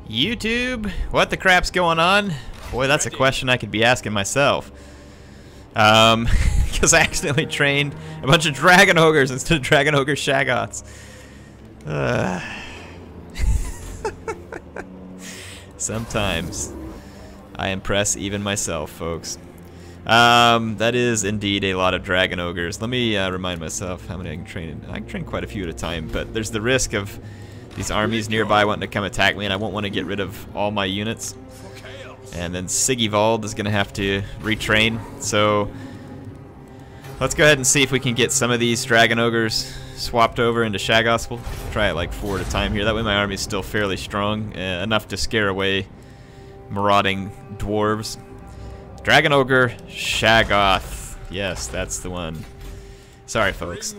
YouTube, what the crap's going on? Boy, that's a question I could be asking myself. Because I accidentally trained a bunch of dragon ogres instead of dragon ogre shaggoths. Sometimes I impress even myself, folks. That is indeed a lot of dragon ogres. Let me remind myself how many I can train. I can train quite a few at a time, but there's the risk of these armies nearby wanting to come attack me, and I won't want to get rid of all my units. And then Sigivald is going to have to retrain. So let's go ahead and see if we can get some of these dragon ogres swapped over into shaggoths. We'll try it like 4 at a time here. That way my army is still fairly strong, enough to scare away marauding dwarves. Dragon ogre shaggoth. Yes, that's the one. Sorry, folks.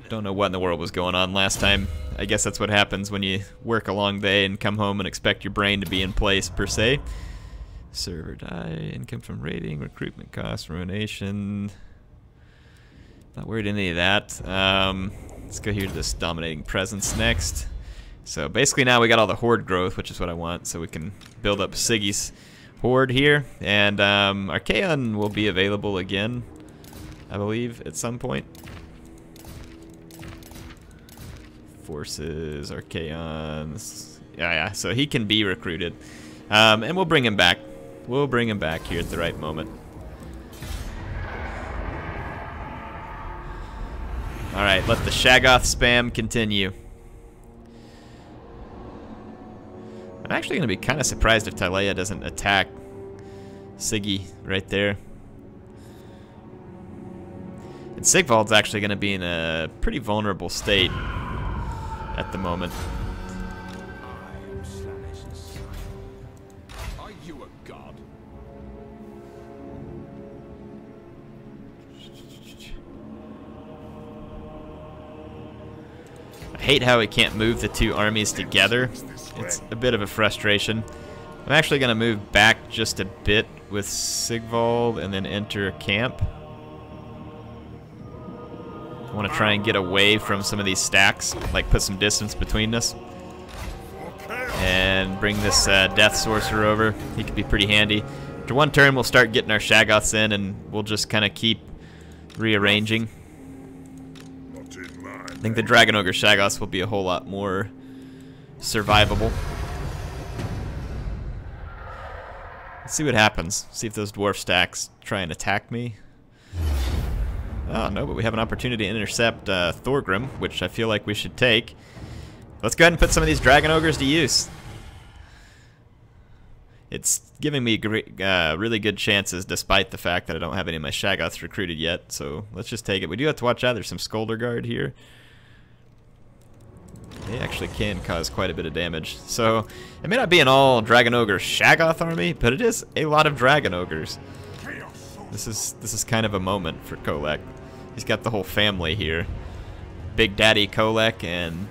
Don't know what in the world was going on last time. I guess that's what happens when you work a long day and come home and expect your brain to be in place, per se. Server die, income from raiding, recruitment costs, ruination. Not worried any of that. Let's go here to this dominating presence next. So basically now we got all the horde growth, which is what I want, so we can build up Siggy's horde here. And Archaon will be available again, I believe, at some point. Forces, Archaons. Yeah, so he can be recruited. And we'll bring him back. We'll bring him back here at the right moment. Alright, let the Shaggoth spam continue. I'm actually going to be kind of surprised if Tylea doesn't attack Siggy right there. And Sigvald's actually going to be in a pretty vulnerable state at the moment. Are you a god? I hate how we can't move the two armies together. It's a bit of a frustration. I'm actually going to move back just a bit with Sigvald and then enter camp. I want to try and get away from some of these stacks, like put some distance between us. And bring this Death Sorcerer over. He could be pretty handy. After one turn, we'll start getting our Shaggoths in, and we'll just kind of keep rearranging. I think the Dragon Ogre Shaggoths will be a whole lot more survivable. Let's see what happens. See if those dwarf stacks try and attack me. Oh, no, but we have an opportunity to intercept Thorgrim, which I feel like we should take. Let's go ahead and put some of these Dragon Ogres to use. It's giving me great, really good chances, despite the fact that I don't have any of my Shaggoths recruited yet, so let's just take it. We do have to watch out. There's some Skolder Guard here. They actually can cause quite a bit of damage. So, it may not be an all Dragon Ogre Shaggoth army, but it is a lot of Dragon Ogres. This is kind of a moment for Kholek. He's got the whole family here. Big Daddy Kholek and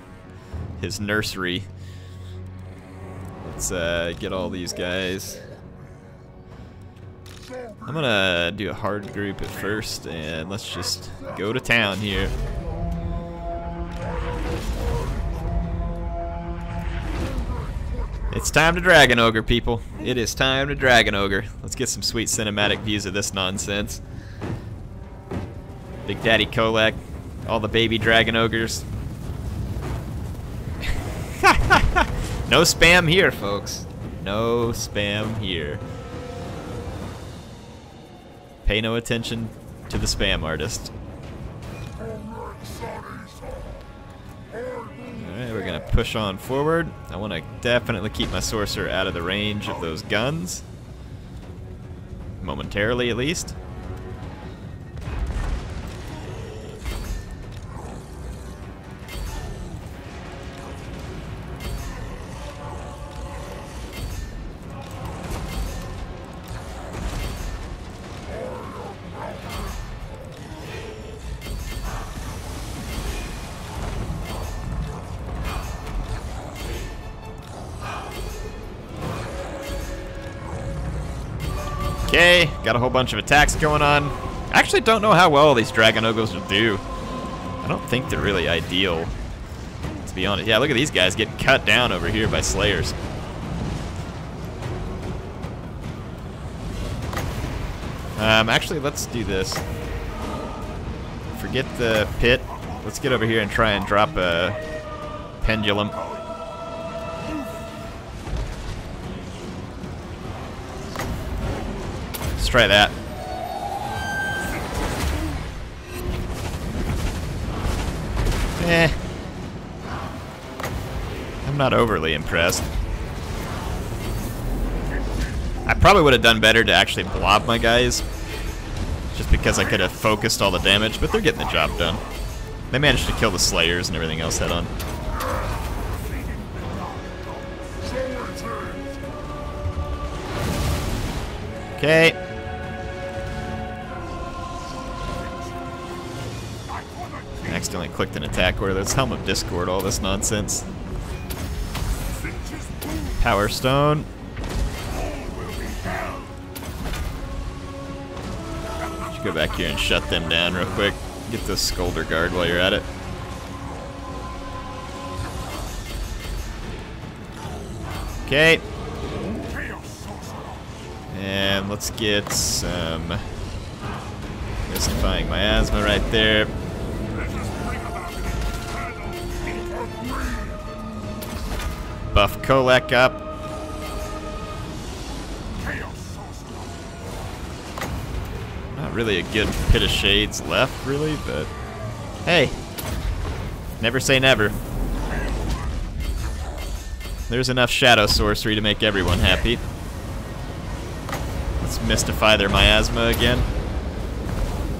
his nursery. Let's get all these guys. I'm gonna do a hard group at first, and let's just go to town here. It's time to Dragon Ogre, people. It is time to Dragon Ogre. Let's get some sweet cinematic views of this nonsense. Big Daddy Kholek, all the baby Dragon Ogres. No spam here, folks. No spam here. Pay no attention to the spam artist. Alright, we're gonna push on forward. I want to definitely keep my sorcerer out of the range of those guns. Momentarily, at least. Okay, got a whole bunch of attacks going on. I actually don't know how well these Dragon Ogres will do. I don't think they're really ideal, to be honest. Yeah, look at these guys getting cut down over here by Slayers. Actually, let's do this. Forget the pit. Let's get over here and try and drop a pendulum. Let's try that. I'm not overly impressed. I probably would have done better to actually blob my guys, just because I could have focused all the damage, but they're getting the job done. They managed to kill the slayers and everything else head on. Okay. I accidentally clicked an attack order. That's Helm of Discord, all this nonsense. Power Stone. Should go back here and shut them down real quick. Get the Scolder Guard while you're at it. Okay. And let's get some mystifying miasma right there. Buff Kholek up. Not really a good Pit of Shades left, really, but hey, never say never. There's enough shadow sorcery to make everyone happy. Let's mystify their miasma again.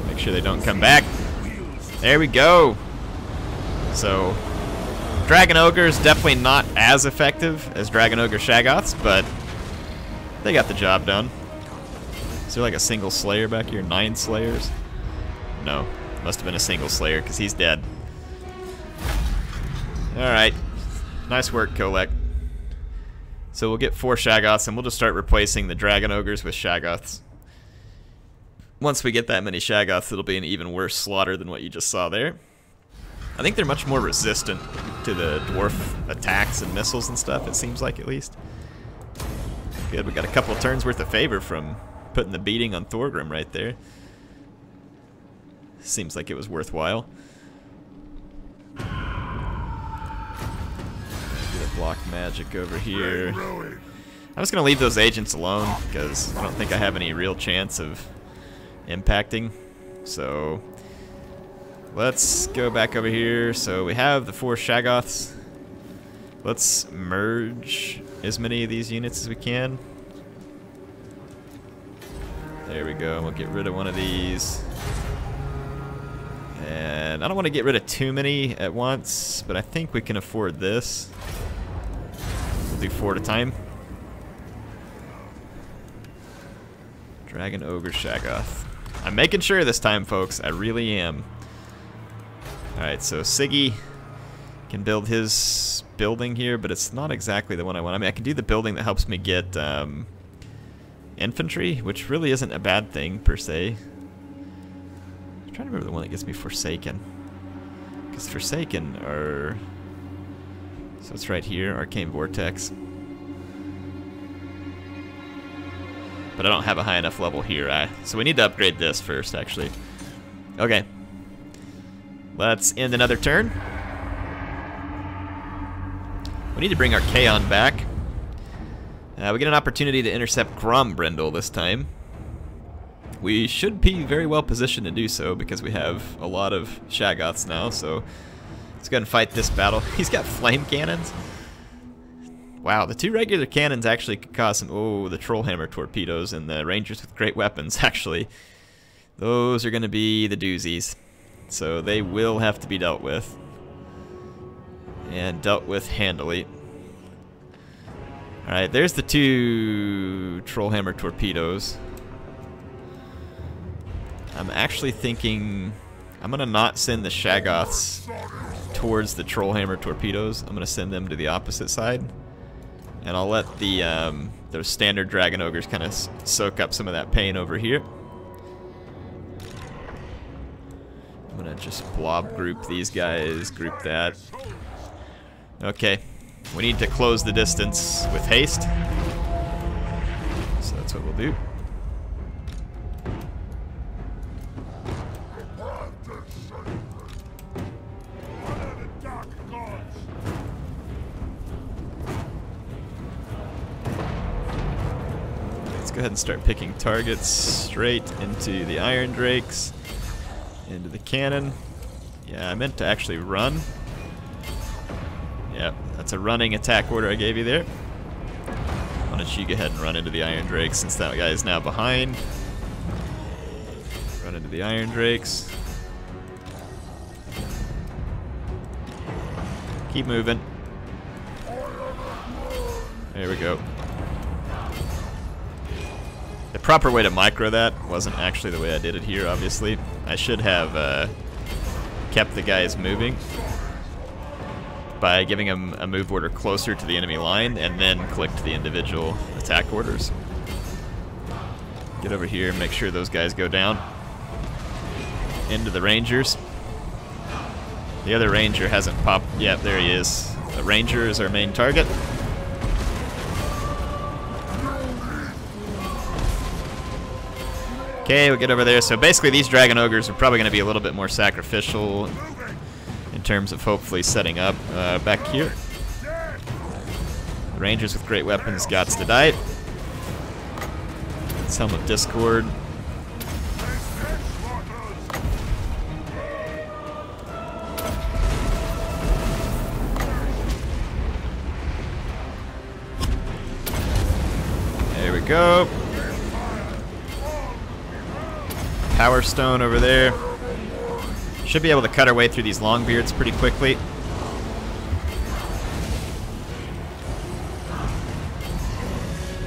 Make sure they don't come back. There we go. So, Dragon Ogre is definitely not as effective as Dragon Ogre Shaggoths, but they got the job done. Is there like a single Slayer back here? 9 Slayers? No. Must have been a single Slayer, because he's dead. Alright. Nice work, Kholek. So we'll get 4 Shaggoths, and we'll just start replacing the Dragon Ogres with Shaggoths. Once we get that many Shaggoths, it'll be an even worse slaughter than what you just saw there. I think they're much more resistant to the dwarf attacks and missiles and stuff, it seems like, at least. Good, we got a couple turns worth of favor from putting the beating on Thorgrim right there. Seems like it was worthwhile. Get a block magic over here. I'm just going to leave those agents alone, because I don't think I have any real chance of impacting. So let's go back over here. So we have the 4 Shaggoths. Let's merge as many of these units as we can. There we go. We'll get rid of one of these. And I don't want to get rid of too many at once, but I think we can afford this. We'll do 4 at a time. Dragon Ogre Shaggoth. I'm making sure this time, folks. I really am. Alright, so Siggy can build his building here, but it's not exactly the one I want. I mean, I can do the building that helps me get infantry, which really isn't a bad thing, per se. I'm trying to remember the one that gets me Forsaken. Because Forsaken are... So it's right here, Arcane Vortex. But I don't have a high enough level here. So we need to upgrade this first, actually. Okay. Let's end another turn. We need to bring our Kaon back. We get an opportunity to intercept Grombrindle this time. We should be very well positioned to do so because we have a lot of Shaggoths now, so let's go ahead and fight this battle. He's got flame cannons. Wow, the 2 regular cannons actually could cause some... Oh, the Trollhammer torpedoes and the Rangers with great weapons, actually. Those are going to be the doozies. So they will have to be dealt with. And dealt with handily. Alright, there's the 2 Trollhammer torpedoes. I'm actually thinking I'm going to not send the Shaggoths towards the Trollhammer torpedoes. I'm going to send them to the opposite side. And I'll let the those standard Dragon Ogres kind of soak up some of that pain over here. I'm going to just blob group these guys, group that. Okay. We need to close the distance with haste. So that's what we'll do. go ahead and start picking targets straight into the Iron Drakes, into the cannon. Yeah, I meant to actually run. Yep, that's a running attack order I gave you there. Why don't you go ahead and run into the Iron Drakes since that guy is now behind. Run into the Iron Drakes. Keep moving. There we go. The proper way to micro that wasn't actually the way I did it here, obviously. I should have kept the guys moving by giving them a move order closer to the enemy line and then clicked the individual attack orders. Get over here and make sure those guys go down. Into the Rangers. The other Ranger hasn't popped. Yeah, there he is. The Ranger is our main target. Okay, we'll get over there. So basically these Dragon Ogres are probably going to be a little bit more sacrificial in terms of hopefully setting up back here. The Rangers with great weapons gots to die. Helm of Discord. There we go. Power Stone over there. Should be able to cut our way through these Longbeards pretty quickly.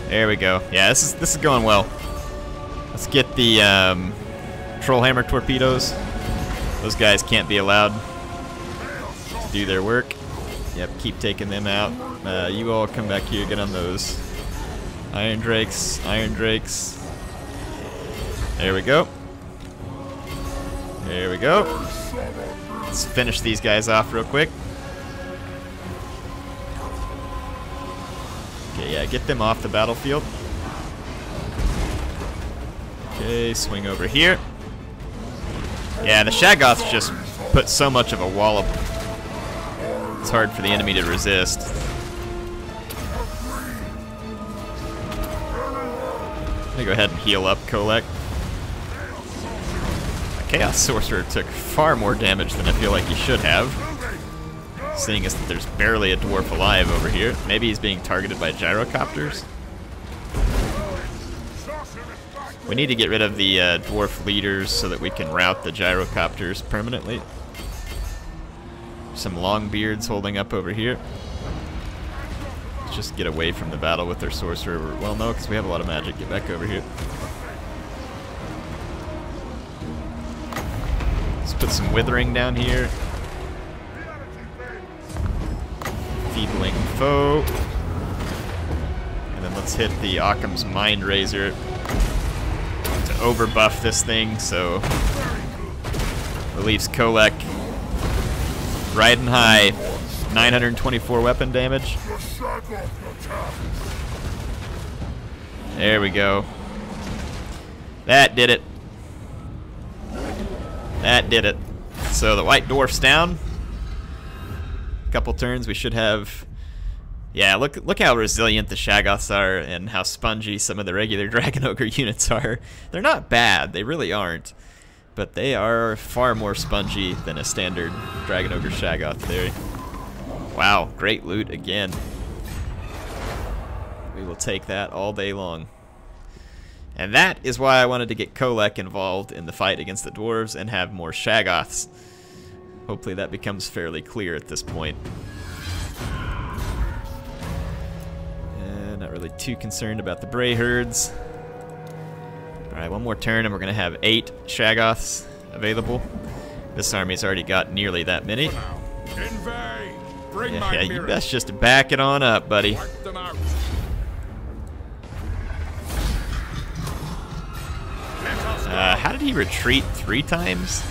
There we go. Yeah, this is going well. Let's get the Trollhammer torpedoes. Those guys can't be allowed to do their work. Yep, keep taking them out. You all come back here, get on those Iron Drakes. Iron Drakes. There we go. There we go. Let's finish these guys off real quick. Okay, yeah, get them off the battlefield. Okay, swing over here. Yeah, the shaggoths just put so much of a wallop. It's hard for the enemy to resist. I'm gonna go ahead and heal up Kholek. Chaos Sorcerer took far more damage than I feel like he should have. Seeing as that there's barely a dwarf alive over here. Maybe he's being targeted by gyrocopters. We need to get rid of the dwarf leaders so that we can rout the gyrocopters permanently. Some Longbeards holding up over here. Let's just get away from the battle with their sorcerer. Well, no, because we have a lot of magic. Get back over here. Let's put some withering down here. Feebling foe. And then let's hit the Occam's Mind Razor to overbuff this thing, so relieves Kholek riding high. 924 weapon damage. There we go. That did it. That did it. So the white dwarf's down. Couple turns, we should have. Yeah, look how resilient the shaggoths are and how spongy some of the regular Dragon Ogre units are. They're not bad, they really aren't, but they are far more spongy than a standard Dragon Ogre shaggoth theory. Wow, great loot again. We will take that all day long. And that is why I wanted to get Kholek involved in the fight against the dwarves and have more shaggoths. Hopefully that becomes fairly clear at this point. Not really too concerned about the Warherds. Alright, one more turn and we're going to have 8 shaggoths available. This army's already got nearly that many. Yeah, you best just back it on up, buddy. How did he retreat 3 times?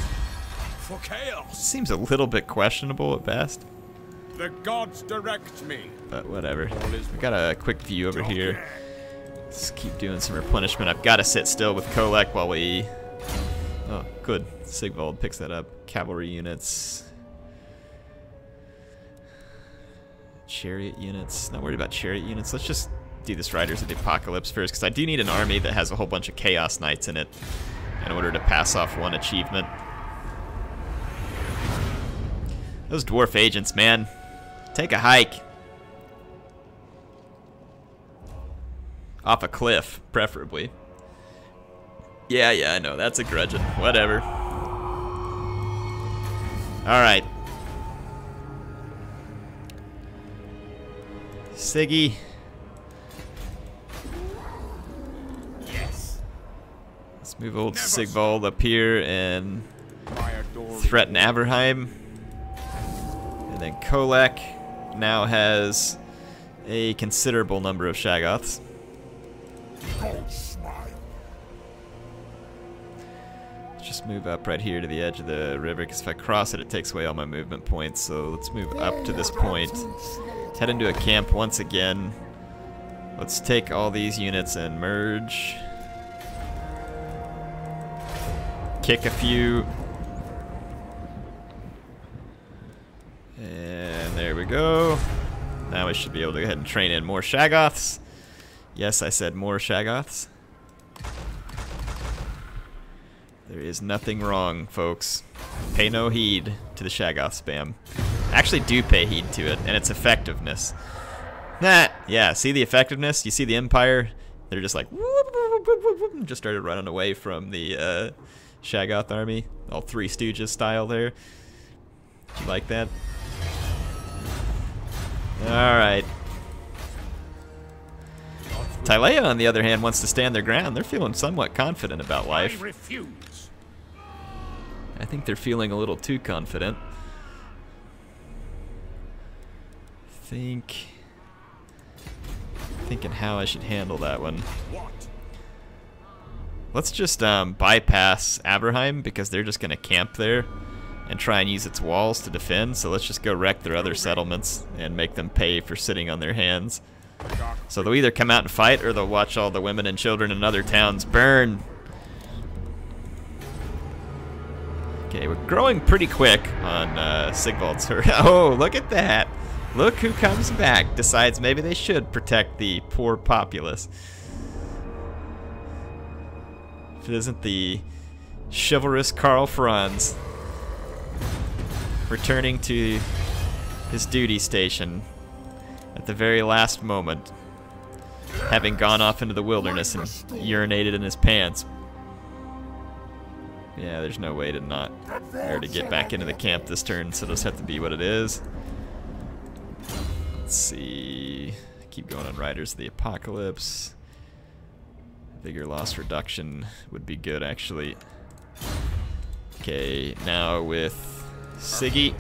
Seems a little bit questionable at best. The gods direct me. But whatever. We got a quick view over here. Let's keep doing some replenishment. I've got to sit still with Kholek while we... Oh, good. Sigvald picks that up. Cavalry units. Chariot units. Not worried about chariot units. Let's just do this Riders of the Apocalypse first, because I do need an army that has a whole bunch of Chaos Knights in it in order to pass off one achievement. Those dwarf agents, man. Take a hike. Off a cliff, preferably. Yeah, I know. That's a grudging. Whatever. Alright. Siggy. Yes. Let's move old Sigvald up here and threaten Averheim. And then Kholek now has a considerable number of shaggoths. Let's just move up right here to the edge of the river, because if I cross it, it takes away all my movement points. So let's move up to this point. Let's head into a camp once again. Let's take all these units and merge. Kick a few. And there we go. Now we should be able to go ahead and train in more shaggoths. Yes, I said more shaggoths. There is nothing wrong, folks. Pay no heed to the shaggoth spam. Actually do pay heed to it, and its effectiveness. Nah, yeah, see the effectiveness? You see the Empire? They're just like, whoop, whoop, whoop, whoop, whoop, just started running away from the shaggoth army. All Three Stooges style there. Did you like that? Alright. Tylea, on the other hand, wants to stand their ground. They're feeling somewhat confident about life. I refuse. I think they're feeling a little too confident. Thinking how I should handle that one. What? Let's just bypass Averheim, because they're just going to camp there and try and use its walls to defend. So let's just go wreck their other settlements and make them pay for sitting on their hands. So they'll either come out and fight, or they'll watch all the women and children in other towns burn. Okay, we're growing pretty quick on Sigvald's. Oh, look at that. Look who comes back. Decides maybe they should protect the poor populace. If it isn't the chivalrous Karl Franz returning to his duty station at the very last moment, having gone off into the wilderness and urinated in his pants. Yeah, there's no way to not, or to get back into the camp this turn, so it'll just have to be what it is. Let's see. Keep going on Riders of the Apocalypse. Vigor loss reduction would be good, actually. Okay, now with Siggy.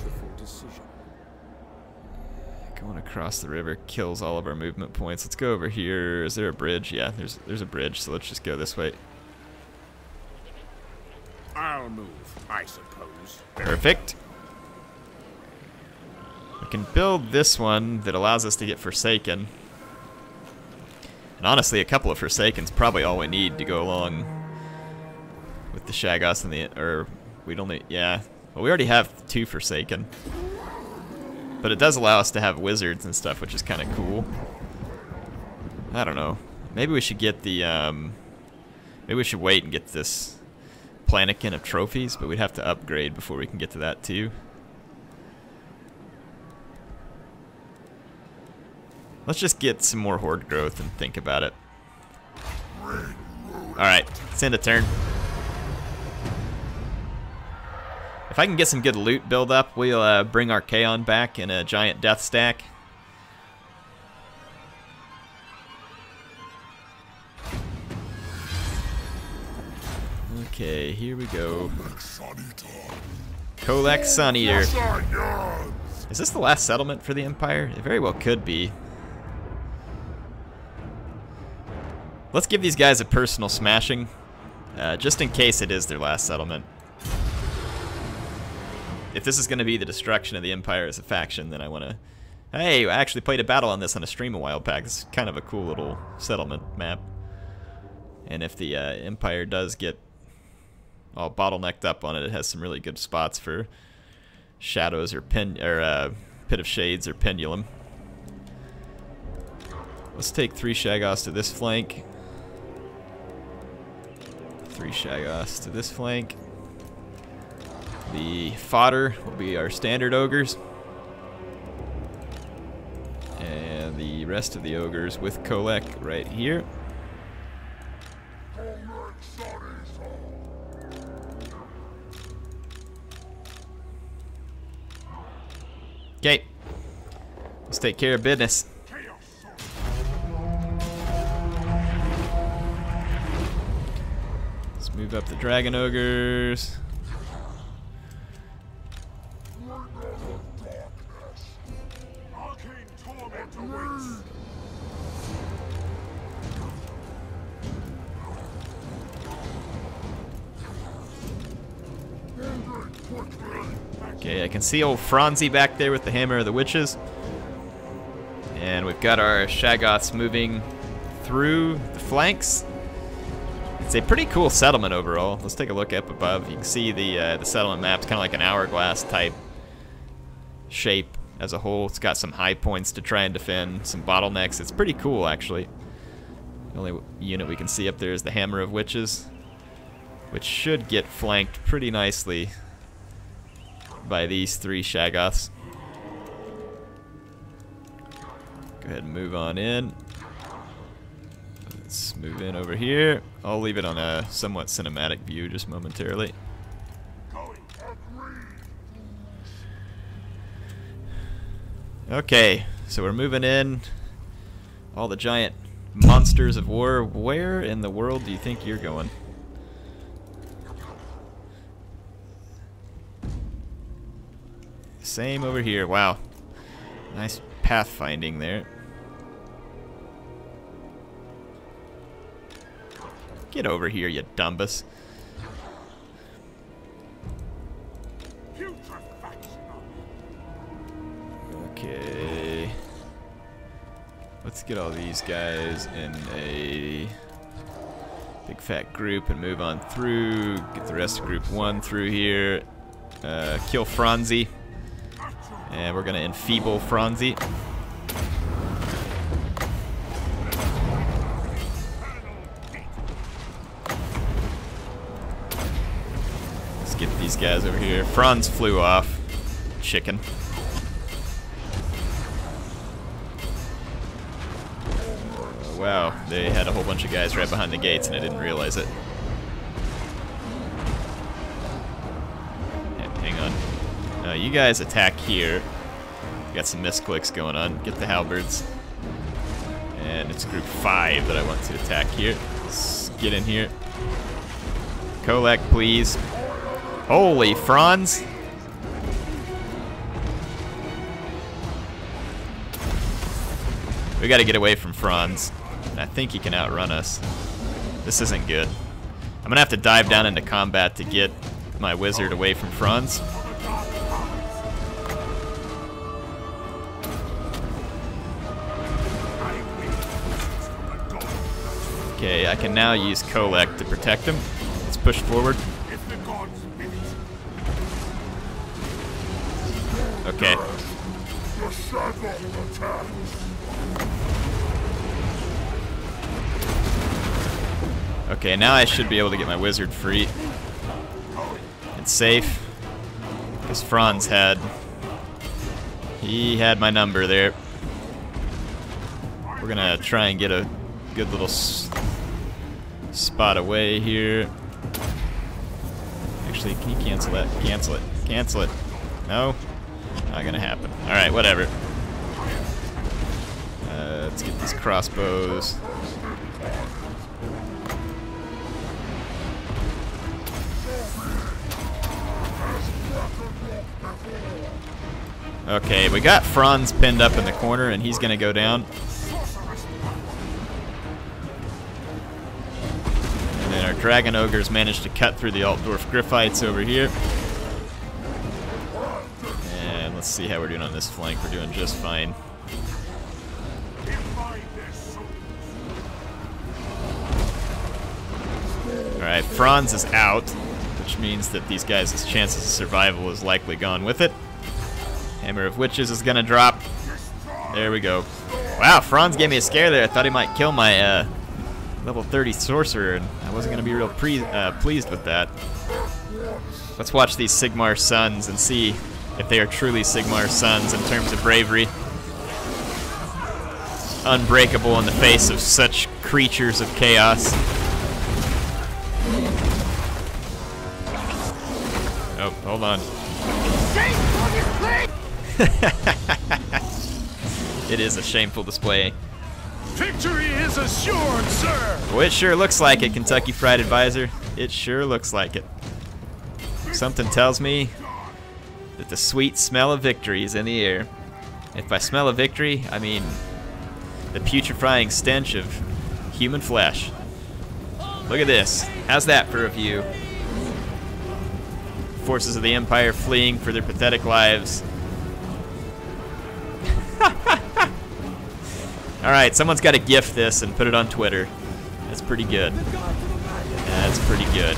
Going across the river kills all of our movement points. Let's go over here. Is there a bridge? Yeah, there's a bridge, so let's just go this way. I'll move, I suppose. Perfect. We can build this one that allows us to get Forsaken. And honestly, a couple of Forsaken's probably all we need to go along with the Shaggoths and the... Or, we'd only... Yeah. Well, we already have 2 Forsaken. But it does allow us to have wizards and stuff, which is kind of cool. I don't know. Maybe we should get the... maybe we should wait and get this Planikin of trophies, but we'd have to upgrade before we can get to that too. Let's just get some more horde growth and think about it. Alright, let's end a turn. If I can get some good loot build up, we'll bring our Kaon back in a giant death stack. Okay, here we go. Kholek Sun Eater. Is this the last settlement for the Empire? It very well could be. Let's give these guys a personal smashing, just in case it is their last settlement. If this is going to be the destruction of the Empire as a faction, then I want to... Hey, I actually played a battle on this on a stream a while back. This is kind of a cool little settlement map. And if the Empire does get all bottlenecked up on it, it has some really good spots for Shadows or Pit of Shades or Pendulum. Let's take 3 shaggoths to this flank. 3 shaggoths to this flank. The fodder will be our standard ogres. And the rest of the ogres with Kholek right here. Okay. Let's take care of business. Let's move up the dragon ogres. Okay, I can see old Phronsie back there with the Hammer of the Witches. And we've got our shaggoths moving through the flanks. It's a pretty cool settlement overall. Let's take a look up above. You can see the settlement map's kind of like an hourglass type shape as a whole. It's got some high points to try and defend, some bottlenecks. It's pretty cool, actually. The only unit we can see up there is the Hammer of Witches, which should get flanked pretty nicely by these 3 shaggoths. Go ahead and move on in. Let's move in over here. I'll leave it on a somewhat cinematic view just momentarily. Okay, so we're moving in. All the giant monsters of war. Where in the world do you think you're going? Same over here. Wow. Nice pathfinding there. Get over here, you dumbus. Okay. Let's get all these guys in a big fat group and move on through. Get the rest of group 1 through here. Kill Phronsie. And we're going to enfeeble Phronsie. Let's get these guys over here. Franz flew off. Chicken. Wow, they had a whole bunch of guys right behind the gates and I didn't realize it. Hang on. You guys attack here. Got some misclicks going on. Get the halberds. And it's group 5 that I want to attack here. Let's get in here. Kholek, please. Holy Franz! We gotta get away from Franz. I think he can outrun us. This isn't good. I'm gonna have to dive down into combat to get my wizard away from Franz. Okay, I can now use Kholek to protect him. Let's push forward. Okay. Okay, now I should be able to get my wizard free. It's safe. Because Franz had my number there. We're gonna try and get a good little spot away here. Actually, can you cancel that? Cancel it. Cancel it. No? Not gonna happen. Alright, whatever. Let's get these crossbows. Okay, we got Franz pinned up in the corner and he's gonna go down. And then our dragon ogres managed to cut through the Altdorf Griffites over here. And let's see how we're doing on this flank. We're doing just fine. Alright, Franz is out, which means that these guys' chances of survival is likely gone with it. Hammer of Witches is gonna drop. There we go. Wow, Franz gave me a scare there. I thought he might kill my level 30 sorcerer, and I wasn't going to be real pleased with that. Let's watch these Sigmar sons and see if they are truly Sigmar sons in terms of bravery. Unbreakable in the face of such creatures of chaos. Oh, hold on. It is a shameful display. Victory is assured, sir! Well, it sure looks like it, Kentucky Fried Advisor. It sure looks like it. Something tells me that the sweet smell of victory is in the air. If by smell of victory, I mean the putrefying stench of human flesh. Look at this. How's that for a view? Forces of the Empire fleeing for their pathetic lives. Alright, someone's got to gift this and put it on Twitter. That's pretty good. That's pretty good.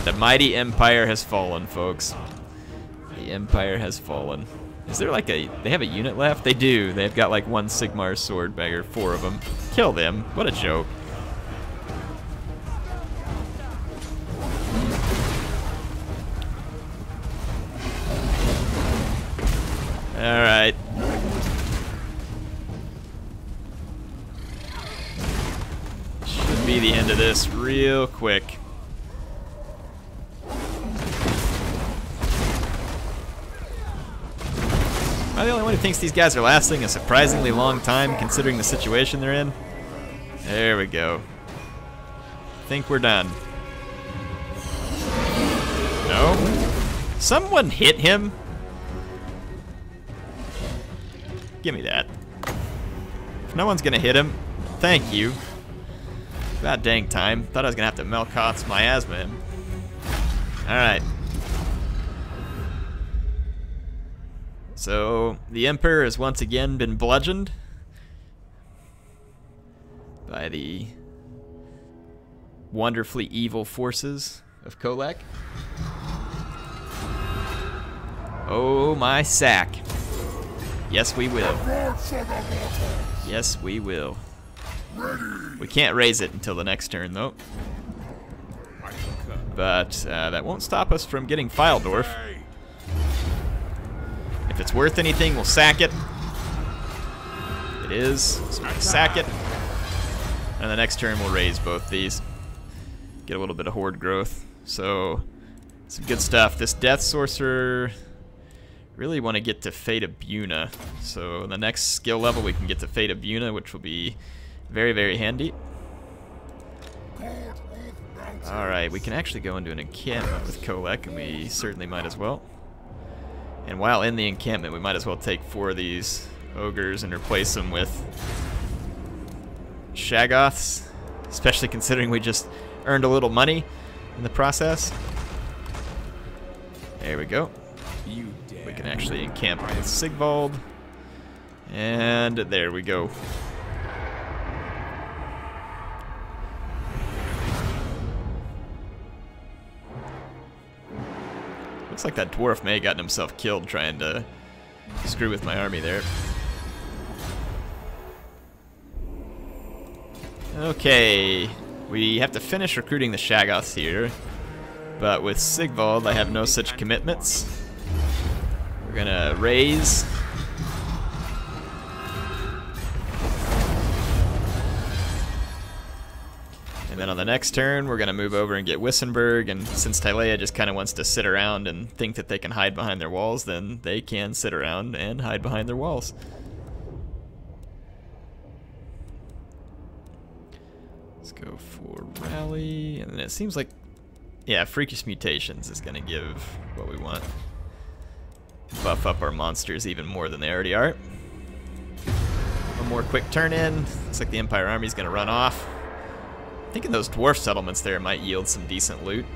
The mighty Empire has fallen, folks. The Empire has fallen. Is there like a... They have a unit left? They do. They've got like one Sigmar swordbagger, 4 of them. Kill them. What a joke. Alright. Should be the end of this real quick. Am I the only one who thinks these guys are lasting a surprisingly long time considering the situation they're in? There we go. Think we're done. No? Someone hit him? Give me that. If no one's gonna hit him, thank you. About dang time. Thought I was gonna have to Melkoth's miasma him. Alright. So, the Emperor has once again been bludgeoned by the wonderfully evil forces of Kholek. Oh my sack. Yes, we will. Yes, we will. We can't raise it until the next turn, though. But that won't stop us from getting Filedorf. If it's worth anything, we'll sack it. It is, so we'll sack it. And the next turn, we'll raise both these. Get a little bit of horde growth. So, some good stuff. This Death Sorcerer... Really want to get to Fate of Buna. So the next skill level we can get to Fate of Buna, which will be very, very handy. Alright, we can actually go into an encampment with Kholek, and we certainly might as well. And while in the encampment, we might as well take 4 of these ogres and replace them with shaggoths, especially considering we just earned a little money in the process. There we go. We can actually encamp with Sigvald. And there we go. Looks like that dwarf may have gotten himself killed trying to screw with my army there. Okay, we have to finish recruiting the shaggoths here. But with Sigvald, I have no such commitments. We're gonna raise. And then on the next turn, we're gonna move over and get Wissenberg, and since Tylea just kind of wants to sit around and think that they can hide behind their walls, then they can sit around and hide behind their walls. Let's go for Rally, and then it seems like, yeah, Freakish Mutations is gonna give what we want. Buff up our monsters even more than they already are. One more quick turn in. Looks like the Empire Army's gonna run off. Thinking those dwarf settlements there might yield some decent loot.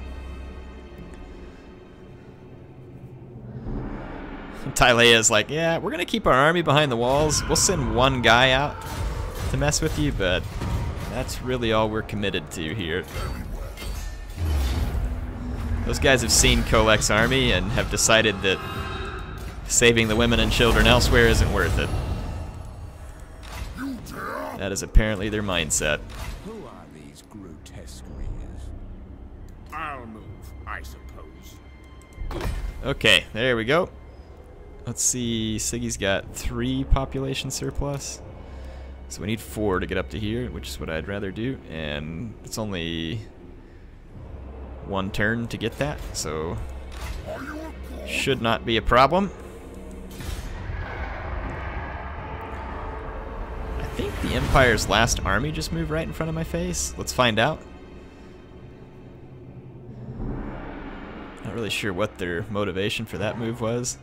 Tylea's like, yeah, we're gonna keep our army behind the walls. We'll send one guy out to mess with you, but that's really all we're committed to here. Those guys have seen Kholek's army and have decided that Saving the women and children elsewhere isn't worth it. That is apparently their mindset. Who are these grotesque rears? I'll move, I suppose. Okay, there we go. Let's see, Siggy's got 3 population surplus. So we need 4 to get up to here, which is what I'd rather do. And it's only 1 turn to get that, so should not be a problem. I think the Empire's last army just moved right in front of my face. Let's find out. Not really sure what their motivation for that move was.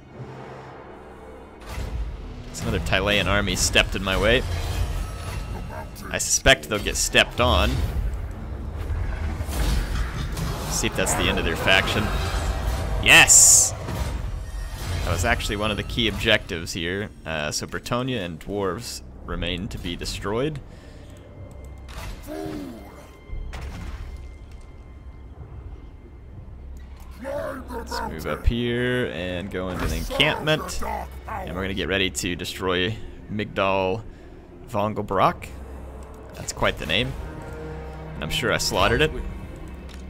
Some other Tylean army stepped in my way. I suspect they'll get stepped on. See if that's the end of their faction. Yes! That was actually one of the key objectives here. So Bretonnia and dwarves remain to be destroyed. Let's move up here and go into an encampment. And we're going to get ready to destroy Migdal Vongelbrock. That's quite the name. And I'm sure I slaughtered it.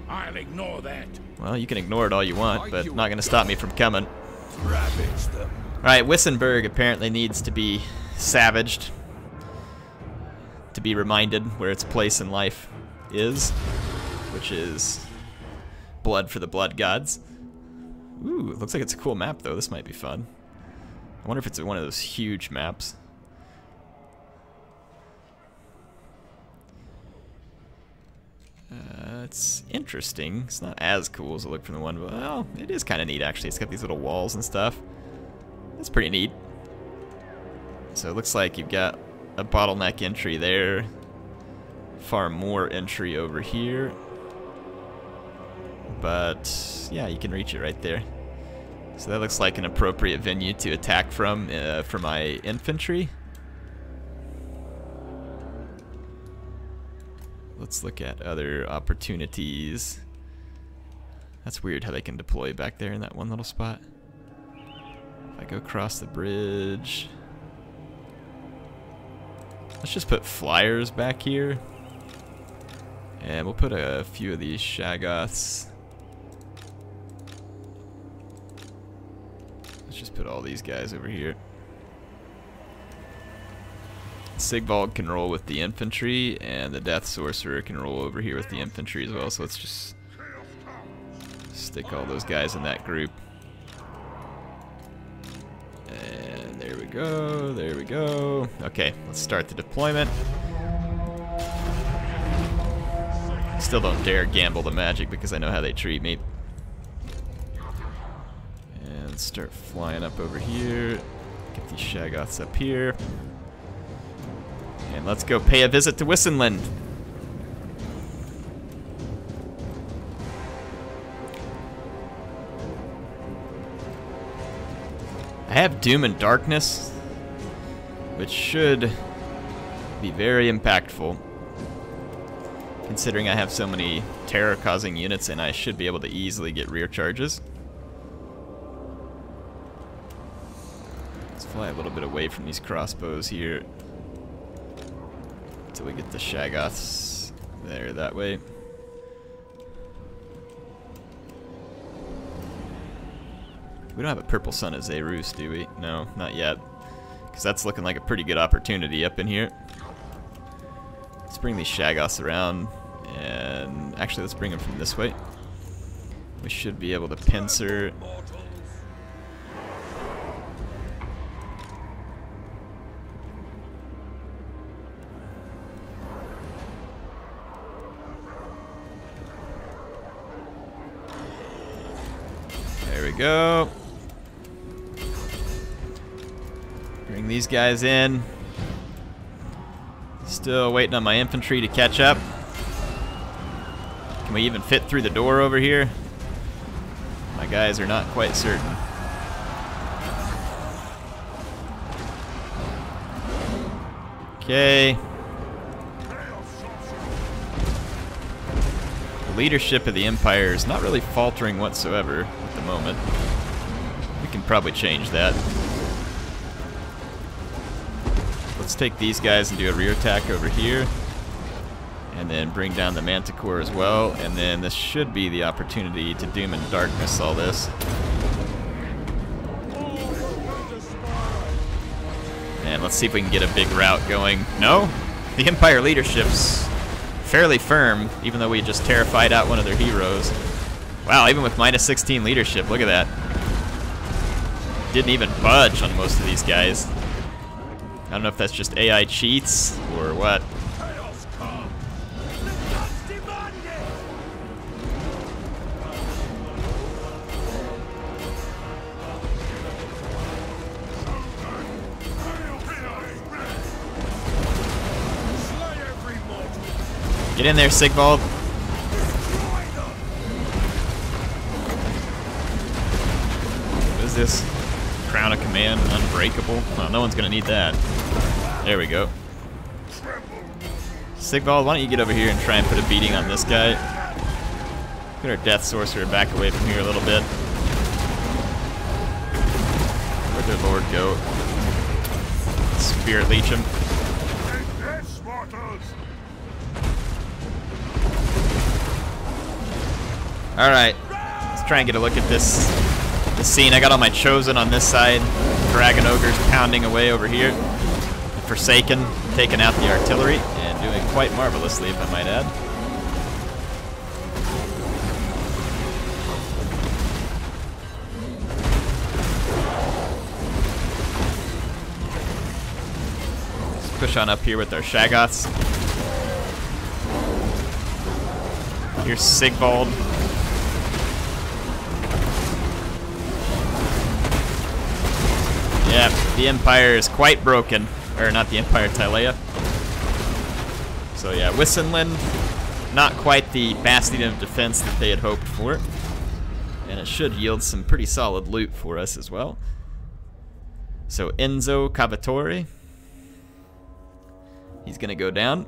I'll ignore that. Well, you can ignore it all you want, but not going to stop me from coming. Alright, Wissenberg apparently needs to be savaged. To be reminded where its place in life is. Which is blood for the blood gods. Ooh, looks like it's a cool map though. This might be fun. I wonder if it's one of those huge maps. It's interesting. It's not as cool as it looked from the one, but well, it is kind of neat actually. It's got these little walls and stuff. That's pretty neat. So it looks like you've got a bottleneck entry there. Far more entry over here. But yeah, you can reach it right there. So that looks like an appropriate venue to attack from for my infantry. Let's look at other opportunities. That's weird how they can deploy back there in that one little spot. If I go across the bridge. Let's just put flyers back here. And we'll put a few of these shaggoths. Let's just put all these guys over here. Sigvald can roll with the infantry, and the Death Sorcerer can roll over here with the infantry as well, so let's just stick all those guys in that group. And there we go, there we go. Okay, let's start the deployment. Still don't dare gamble the magic because I know how they treat me. And start flying up over here. Get these shaggoths up here. And let's go pay a visit to Wissenland. I have Doom and Darkness, which should be very impactful. Considering I have so many terror-causing units and I should be able to easily get rear charges. Let's fly a little bit away from these crossbows here. Until we get the shaggoths there that way. We don't have a purple sun of Zerus, do we? No, not yet. Because that's looking like a pretty good opportunity up in here. Let's bring these shaggoths around. And actually, let's bring them from this way. We should be able to pincer. There we go. Bring these guys in. Still waiting on my infantry to catch up. Can we even fit through the door over here? My guys are not quite certain. Okay. The leadership of the Empire is not really faltering whatsoever at the moment. We can probably change that. Let's take these guys and do a rear attack over here. And then bring down the Manticore as well. And then this should be the opportunity to Doom and Darkness all this. And let's see if we can get a big rout going. No? The Empire leadership's fairly firm, even though we just terrified out one of their heroes. Wow, even with minus 16 leadership, look at that. Didn't even budge on most of these guys. I don't know if that's just AI cheats or what. Get in there, Sigvald. What is this? Crown of Command, Unbreakable. Oh, no one's gonna need that. There we go. Sigvald, why don't you get over here and try and put a beating on this guy? Get our Death Sorcerer back away from here a little bit. Where'd their Lord go? Spirit Leech him. Alright, let's try and get a look at this scene. I got all my Chosen on this side. Dragon Ogres pounding away over here. Forsaken taking out the artillery and doing quite marvelously, if I might add. Let's push on up here with our shaggoths. Here's Sigvald. Yeah, the Empire is quite broken. Or not the Empire, Tylea. So yeah, Wissenland, not quite the bastion of defense that they had hoped for. And it should yield some pretty solid loot for us as well. So Enzo Cavatore. He's gonna go down.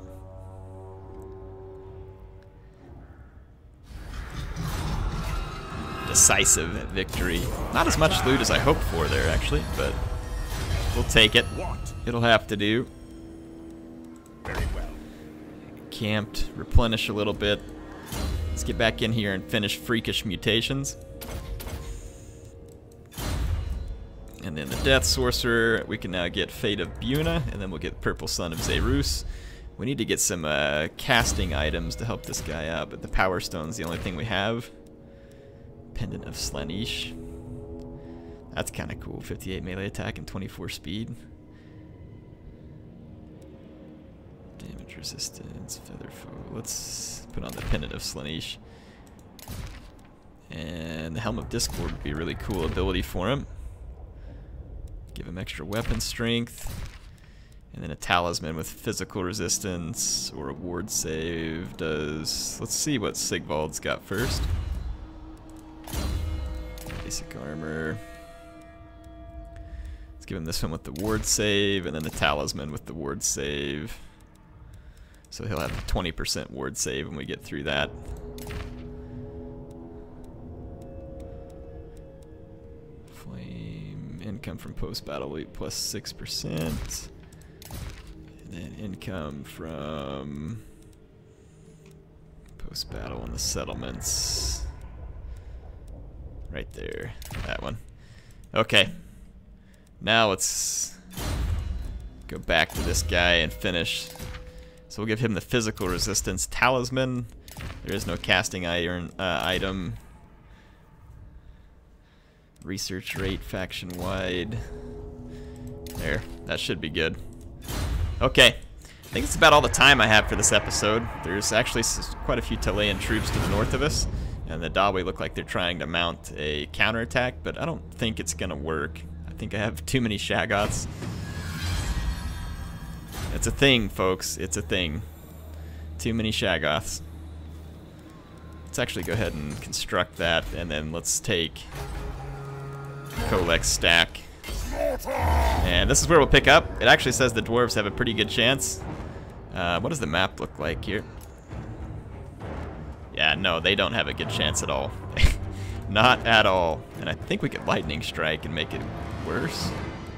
Decisive victory. Not as much loot as I hoped for there, actually, but we'll take it. It'll have to do. Very well. Camped, replenish a little bit. Let's get back in here and finish Freakish Mutations. And then the Death Sorcerer, we can now get Fate of Buna, and then we'll get Purple Sun of Zerus. We need to get some casting items to help this guy out, but the Power Stone's the only thing we have. Pendant of Slaanesh. That's kind of cool. 58 melee attack and 24 speed. Damage resistance, feather foe. Let's put on the Pendant of Slaanesh. And the Helm of Discord would be a really cool ability for him. Give him extra weapon strength. And then a talisman with physical resistance or a ward save does... Let's see what Sigvald's got first. Basic armor. Let's give him this one with the ward save, and then the talisman with the ward save. So he'll have a 20% ward save when we get through that. Flame, income from post-battle loot plus 6%. And then income from post-battle in the settlements. Right there, that one. Okay, now let's go back to this guy and finish. So we'll give him the physical resistance talisman. There is no casting iron item. Research rate faction wide. There, that should be good. Okay, I think it's about all the time I have for this episode. There's actually quite a few Tylean troops to the north of us. And the Dawi look like they're trying to mount a counterattack, but I don't think it's gonna work. I think I have too many shaggoths. It's a thing, folks. It's a thing. Too many shaggoths. Let's actually go ahead and construct that, and then let's take Kholek's stack. And this is where we'll pick up. It actually says the dwarves have a pretty good chance. What does the map look like here? Yeah, no, they don't have a good chance at all. Not at all. And I think we could lightning strike and make it worse.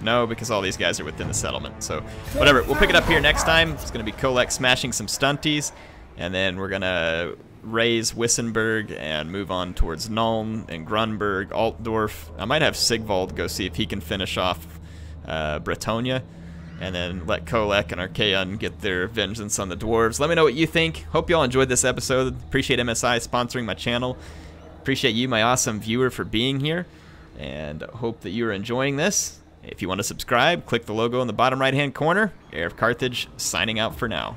No, because all these guys are within the settlement. So whatever, we'll pick it up here next time. It's going to be Kholek smashing some stunties. And then we're going to raise Wissenberg and move on towards Nuln and Grunberg, Altdorf. I might have Sigvald go see if he can finish off Bretonia. And then let Kholek and Archaon get their vengeance on the dwarves. Let me know what you think. Hope you all enjoyed this episode. Appreciate MSI sponsoring my channel. Appreciate you, my awesome viewer, for being here. And hope that you're enjoying this. If you want to subscribe, click the logo in the bottom right-hand corner. HeirofCarthage signing out for now.